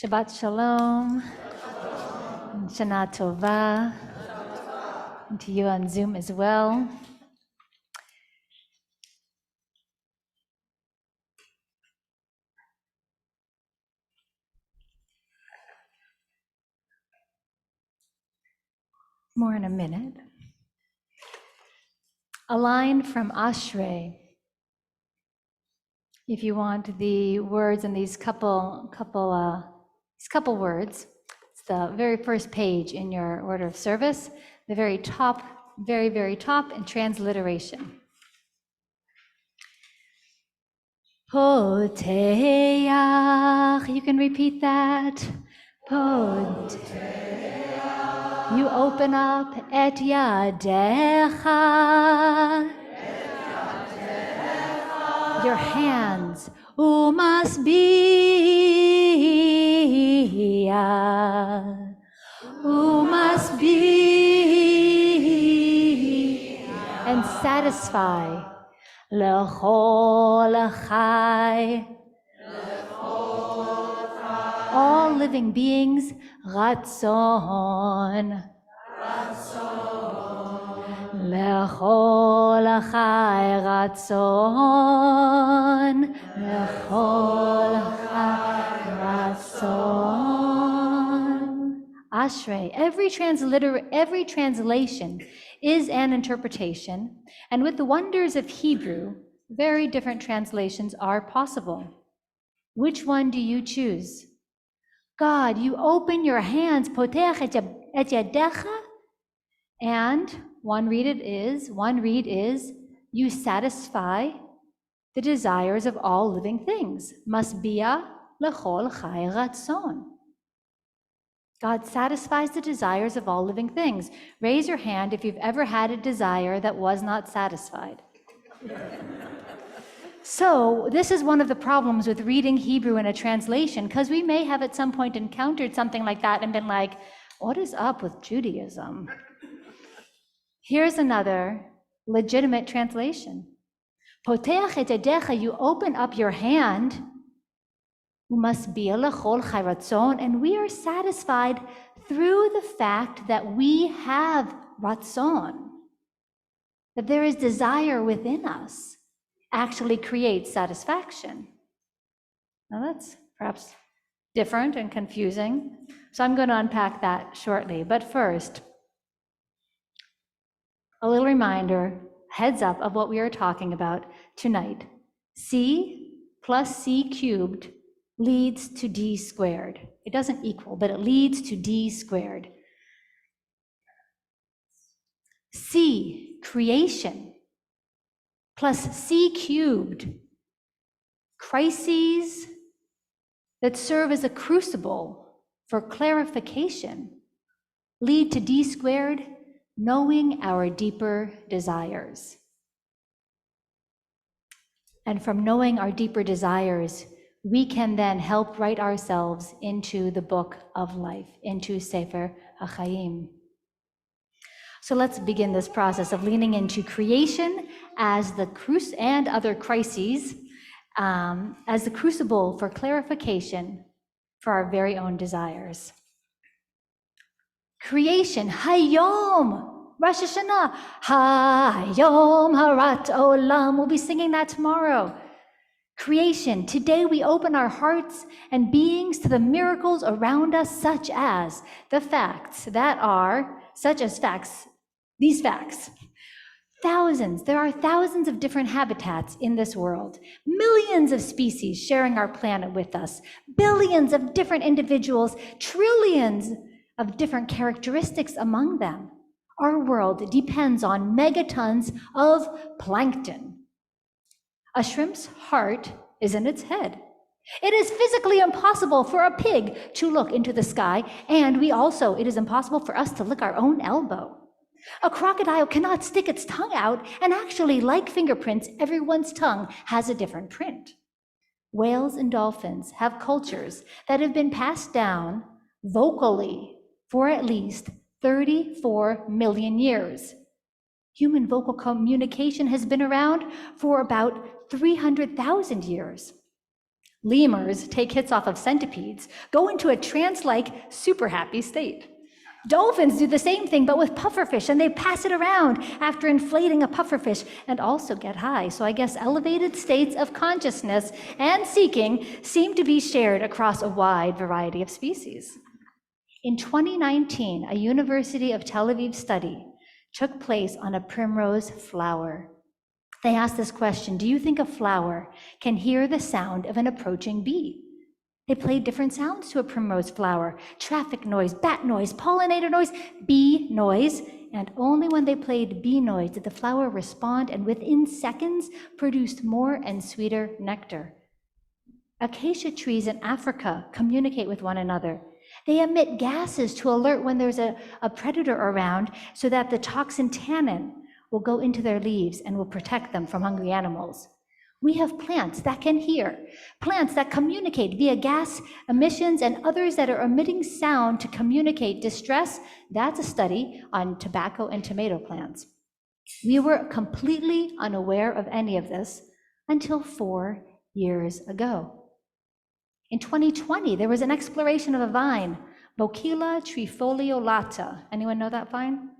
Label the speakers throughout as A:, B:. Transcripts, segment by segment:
A: Shabbat Shalom, and Shana Tova, and to you on Zoom as well. More in a minute. A line from Ashrei. If you want the words in these couple words, it's the very first page in your order of service, the very top, very top in transliteration. Poteach, you can repeat that. Poteach. You open up et yadecha, your hands, umasbia, and satisfy. Lechol chai, all living beings, ratzon. Lechol chai ratzon, lechol chai ratzon. Ashrei, every translation is an interpretation, and with the wonders of Hebrew, very different translations are possible. Which one do you choose? God, you open your hands, potech et yadecha, and one read is, you satisfy the desires of all living things. Masbia lechol chai ratzon. God satisfies the desires of all living things. Raise your hand if you've ever had a desire that was not satisfied. So this is one of the problems with reading Hebrew in a translation, because we may have at some point encountered something like that and been like, what is up with Judaism? Here's another legitimate translation. Poteach et yadecha, you open up your hand, umasbia lechol chai ratzon, and we are satisfied through the fact that we have ratzon, that there is desire within us, actually creates satisfaction. Now that's perhaps different and confusing, so I'm going to unpack that shortly. But first, a little reminder, heads up of what we are talking about tonight. C plus C cubed leads to D squared. It doesn't equal, but it leads to D squared. C, creation, plus C cubed, crises that serve as a crucible for clarification, lead to D squared, knowing our deeper desires. And from knowing our deeper desires, we can then help write ourselves into the book of life, into Sefer HaChaim. So let's begin this process of leaning into creation as the and other crises, as the crucible for clarification for our very own desires. Creation, Hayom, Rosh Hashanah, Hayom Harat Olam. We'll be singing that tomorrow. Creation, today we open our hearts and beings to the miracles around us, such as the facts that are, these facts. There are thousands of different habitats in this world, millions of species sharing our planet with us, billions of different individuals, trillions of different characteristics among them. Our world depends on megatons of plankton. A shrimp's heart is in its head. It is physically impossible for a pig to look into the sky, and it is impossible for us to lick our own elbow. A crocodile cannot stick its tongue out, and actually, like fingerprints, everyone's tongue has a different print. Whales and dolphins have cultures that have been passed down vocally for at least 34 million years. Human vocal communication has been around for about 300,000 years. Lemurs take hits off of centipedes, go into a trance-like, super happy state. Dolphins do the same thing, but with pufferfish, and they pass it around after inflating a pufferfish and also get high. So I guess elevated states of consciousness and seeking seem to be shared across a wide variety of species. In 2019, a University of Tel Aviv study took place on a primrose flower. They asked this question: do you think a flower can hear the sound of an approaching bee? They played different sounds to a primrose flower: traffic noise, bat noise, pollinator noise, bee noise. And only when they played bee noise did the flower respond, and within seconds produced more and sweeter nectar. Acacia trees in Africa communicate with one another. They emit gases to alert when there's a predator around so that the toxin tannin will go into their leaves and will protect them from hungry animals. We have plants that can hear, plants that communicate via gas emissions, and others that are emitting sound to communicate distress. That's a study on tobacco and tomato plants. We were completely unaware of any of this until 4 years ago. In 2020, there was an exploration of a vine, Bocchilla trifoliolata. Anyone know that vine?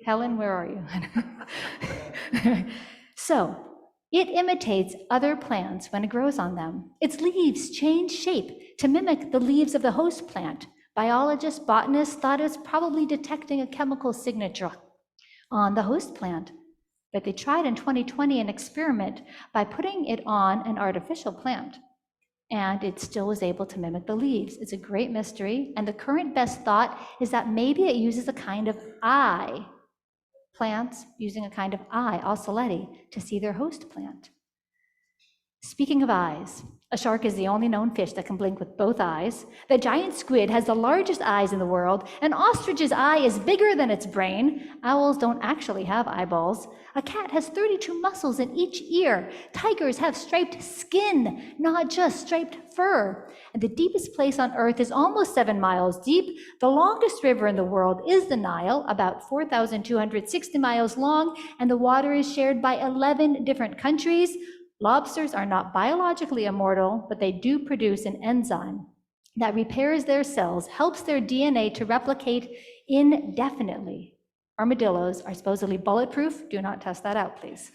A: Helen, where are you? So, it imitates other plants when it grows on them. Its leaves change shape to mimic the leaves of the host plant. Biologists, botanists thought it was probably detecting a chemical signature on the host plant. But they tried in 2020 an experiment by putting it on an artificial plant, and it still was able to mimic the leaves. It's a great mystery, and the current best thought is that maybe it uses a kind of eye, plants using a kind of eye, oceleti, to see their host plant. Speaking of eyes, a shark is the only known fish that can blink with both eyes. The giant squid has the largest eyes in the world. An ostrich's eye is bigger than its brain. Owls don't actually have eyeballs. A cat has 32 muscles in each ear. Tigers have striped skin, not just striped fur. And the deepest place on Earth is almost 7 miles deep. The longest river in the world is the Nile, about 4,260 miles long, and the water is shared by 11 different countries. Lobsters are not biologically immortal, but they do produce an enzyme that repairs their cells, helps their DNA to replicate indefinitely. Armadillos are supposedly bulletproof. Do not test that out, please.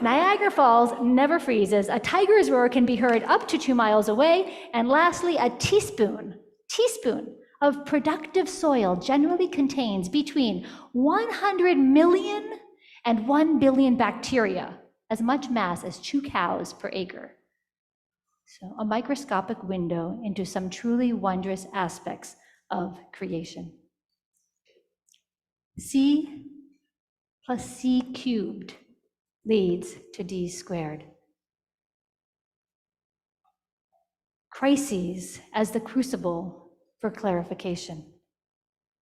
A: Niagara Falls never freezes. A tiger's roar can be heard up to 2 miles away. And lastly, a teaspoon of productive soil generally contains between 100 million and 1 billion bacteria, as much mass as 2 cows per acre. So a microscopic window into some truly wondrous aspects of creation. C plus C cubed leads to D squared. Crises as the crucible for clarification.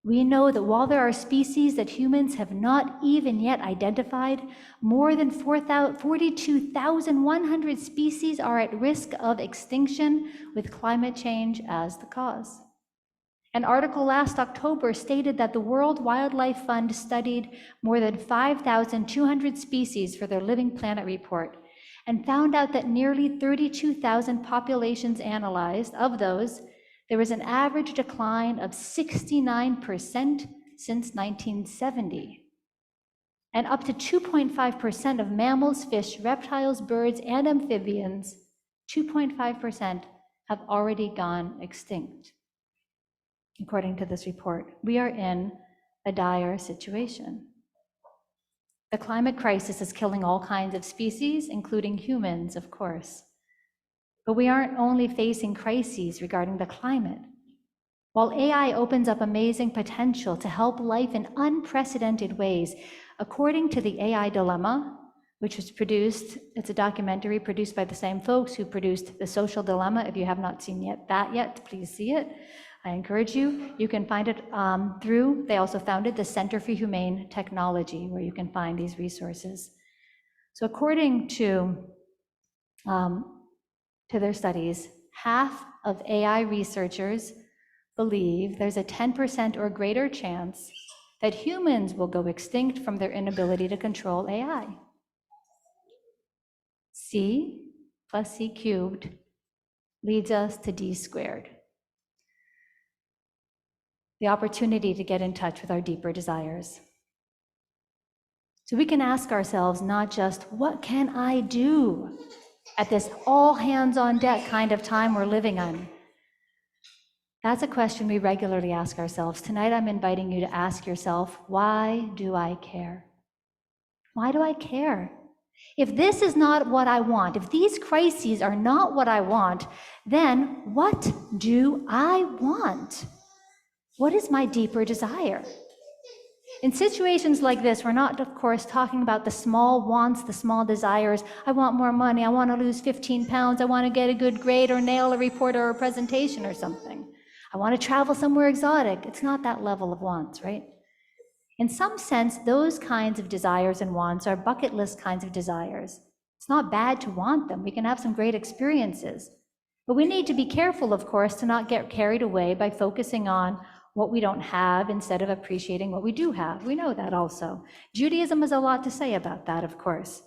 A: We know that while there are species that humans have not even yet identified, more than 42,100 species are at risk of extinction, with climate change as the cause. An article last October stated that the World Wildlife Fund studied more than 5,200 species for their Living Planet report and found out that nearly 32,000 populations analyzed, of those, there was an average decline of 69% since 1970. And up to 2.5% of mammals, fish, reptiles, birds, and amphibians, 2.5% have already gone extinct. According to this report, we are in a dire situation. The climate crisis is killing all kinds of species, including humans, of course. But we aren't only facing crises regarding the climate. While AI opens up amazing potential to help life in unprecedented ways, according to the AI Dilemma, which was produced, it's a documentary produced by the same folks who produced The Social Dilemma. If you have not seen that yet, please see it. I encourage you. You can find it they also founded the Center for Humane Technology, where you can find these resources. So according to their studies, half of AI researchers believe there's a 10% or greater chance that humans will go extinct from their inability to control AI. C plus C cubed leads us to D squared, the opportunity to get in touch with our deeper desires. So we can ask ourselves not just, what can I do at this all hands on deck kind of time we're living in? That's a question we regularly ask ourselves. Tonight, I'm inviting you to ask yourself, why do I care? Why do I care? If this is not what I want, if these crises are not what I want, then what do I want? What is my deeper desire? In situations like this, we're not, of course, talking about the small wants, the small desires. I want more money. I want to lose 15 pounds. I want to get a good grade or nail a report or a presentation or something. I want to travel somewhere exotic. It's not that level of wants, right? In some sense, those kinds of desires and wants are bucket list kinds of desires. It's not bad to want them. We can have some great experiences. But we need to be careful, of course, to not get carried away by focusing on what we don't have instead of appreciating what we do have. We know that also. Judaism has a lot to say about that, of course.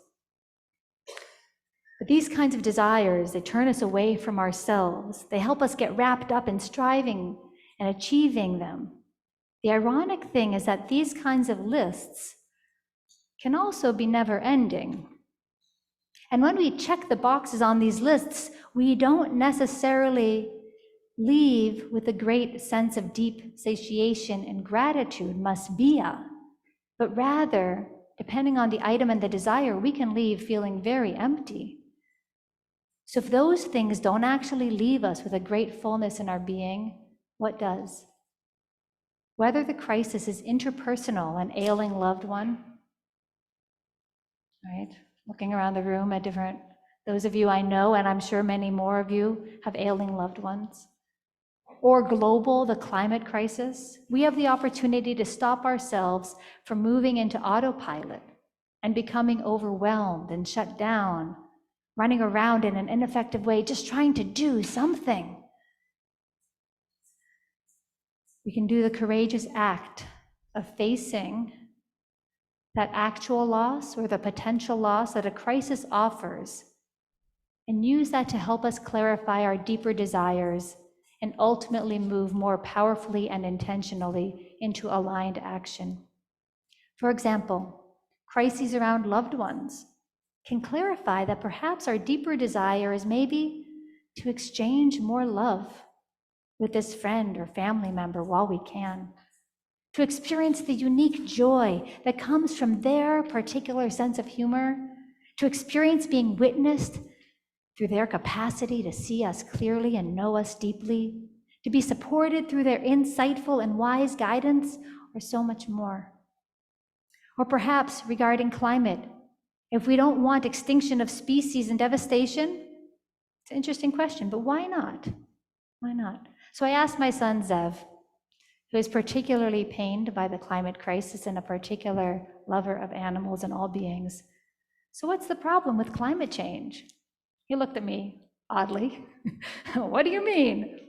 A: But these kinds of desires, they turn us away from ourselves. They help us get wrapped up in striving and achieving them. The ironic thing is that these kinds of lists can also be never-ending. And when we check the boxes on these lists, we don't necessarily leave with a great sense of deep satiation and gratitude, masbia, but rather, depending on the item and the desire, we can leave feeling very empty. So if those things don't actually leave us with a great fullness in our being, what does? Whether the crisis is interpersonal, an ailing loved one, right? Looking around the room at those of you I know, and I'm sure many more of you have ailing loved ones, or global, the climate crisis, we have the opportunity to stop ourselves from moving into autopilot and becoming overwhelmed and shut down, running around in an ineffective way, just trying to do something. We can do the courageous act of facing that actual loss or the potential loss that a crisis offers and use that to help us clarify our deeper desires and ultimately move more powerfully and intentionally into aligned action. For example, crises around loved ones can clarify that perhaps our deeper desire is maybe to exchange more love with this friend or family member while we can, to experience the unique joy that comes from their particular sense of humor, to experience being witnessed through their capacity to see us clearly and know us deeply, to be supported through their insightful and wise guidance, or so much more. Or perhaps regarding climate, if we don't want extinction of species and devastation, it's an interesting question, but why not? Why not? So I asked my son Zev, who is particularly pained by the climate crisis and a particular lover of animals and all beings, so what's the problem with climate change? He looked at me oddly. What do you mean?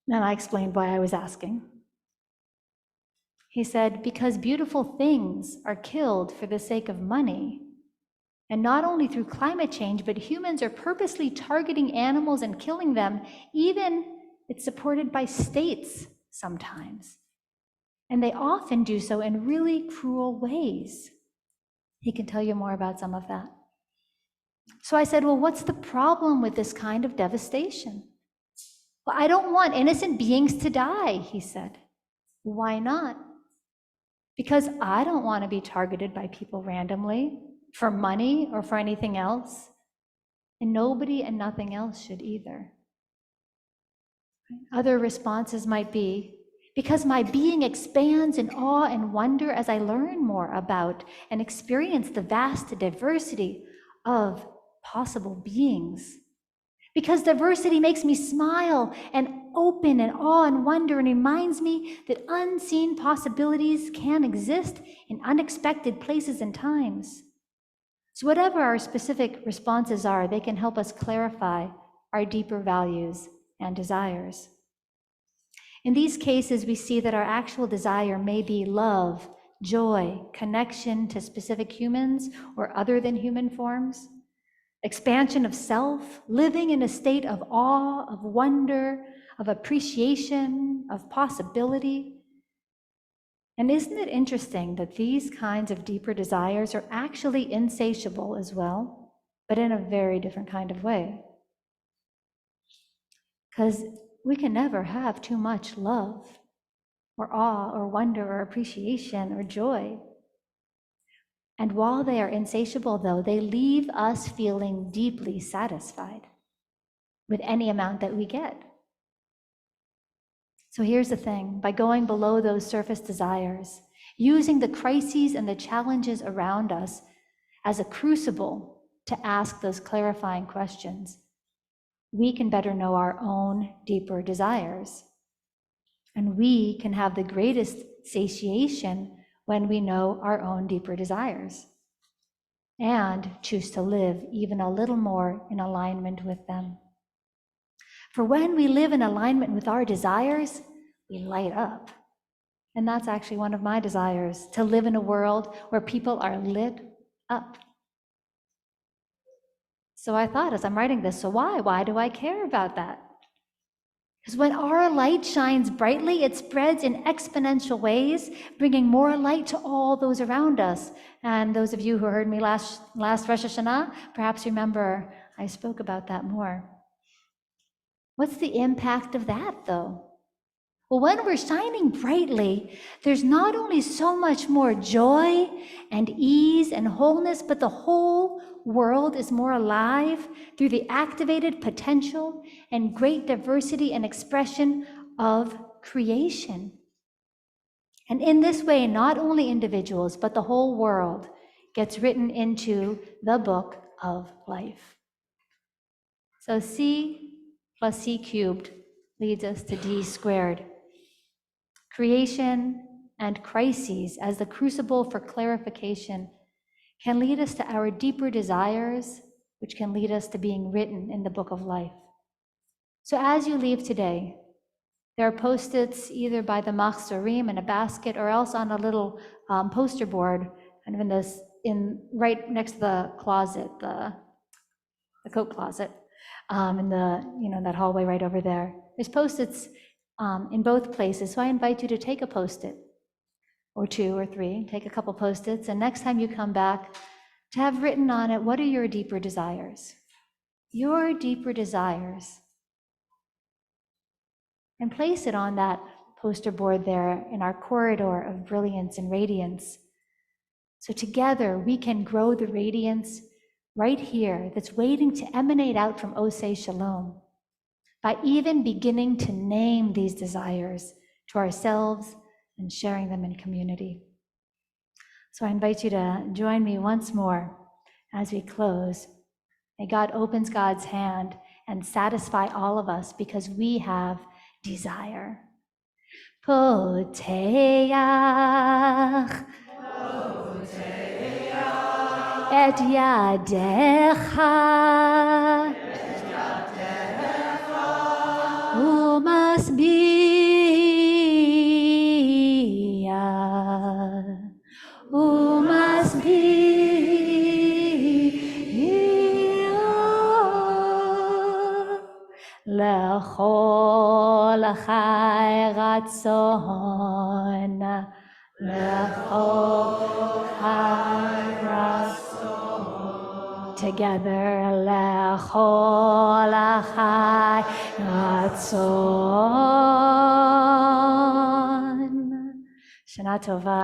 A: And I explained why I was asking. He said, because beautiful things are killed for the sake of money. And not only through climate change, but humans are purposely targeting animals and killing them. Even it's supported by states sometimes. And they often do so in really cruel ways. He can tell you more about some of that. So I said, well, what's the problem with this kind of devastation? Well, I don't want innocent beings to die, he said. Why not? Because I don't want to be targeted by people randomly for money or for anything else. And nobody and nothing else should either. Other responses might be, because my being expands in awe and wonder as I learn more about and experience the vast diversity of possible beings. Because diversity makes me smile and open in awe and wonder and reminds me that unseen possibilities can exist in unexpected places and times. So whatever our specific responses are, they can help us clarify our deeper values and desires. In these cases, we see that our actual desire may be love, joy, connection to specific humans or other than human forms. expansion of self, living in a state of awe, of wonder, of appreciation, of possibility. And isn't it interesting that these kinds of deeper desires are actually insatiable as well, but in a very different kind of way? Because we can never have too much love or awe or wonder or appreciation or joy. And while they are insatiable, though, they leave us feeling deeply satisfied with any amount that we get. So here's the thing, by going below those surface desires, using the crises and the challenges around us as a crucible to ask those clarifying questions, we can better know our own deeper desires. And we can have the greatest satiation when we know our own deeper desires and choose to live even a little more in alignment with them. For when we live in alignment with our desires, we light up. And that's actually one of my desires, to live in a world where people are lit up. So I thought as I'm writing this, so why? Why do I care about that? Because when our light shines brightly, it spreads in exponential ways, bringing more light to all those around us. And those of you who heard me last Rosh Hashanah, perhaps remember I spoke about that more. What's the impact of that, though? Well, when we're shining brightly, there's not only so much more joy and ease and wholeness, but the whole world is more alive through the activated potential and great diversity and expression of creation. And in this way, not only individuals, but the whole world gets written into the book of life. So C plus C cubed leads us to D squared. Creation and crises as the crucible for clarification can lead us to our deeper desires, which can lead us to being written in the book of life. So as you leave today, there are Post-its either by the machzorim in a basket or else on a little poster board, kind of right next to the closet, the coat closet, in that hallway right over there. There's Post-its in both places. So I invite you to take a Post-it or 2 or 3, take a couple Post-its, and next time you come back, to have written on it, what are your deeper desires? Your deeper desires. And place it on that poster board there in our corridor of brilliance and radiance. So together we can grow the radiance right here that's waiting to emanate out from Oseh Shalom by even beginning to name these desires to ourselves and sharing them in community. So I invite you to join me once more as we close. May God opens God's hand and satisfy all of us because we have desire. Poteach et yadecha lechol chai ratzon, lechol chai ratzon. Together, lechol chai ratzon. Shana Tova.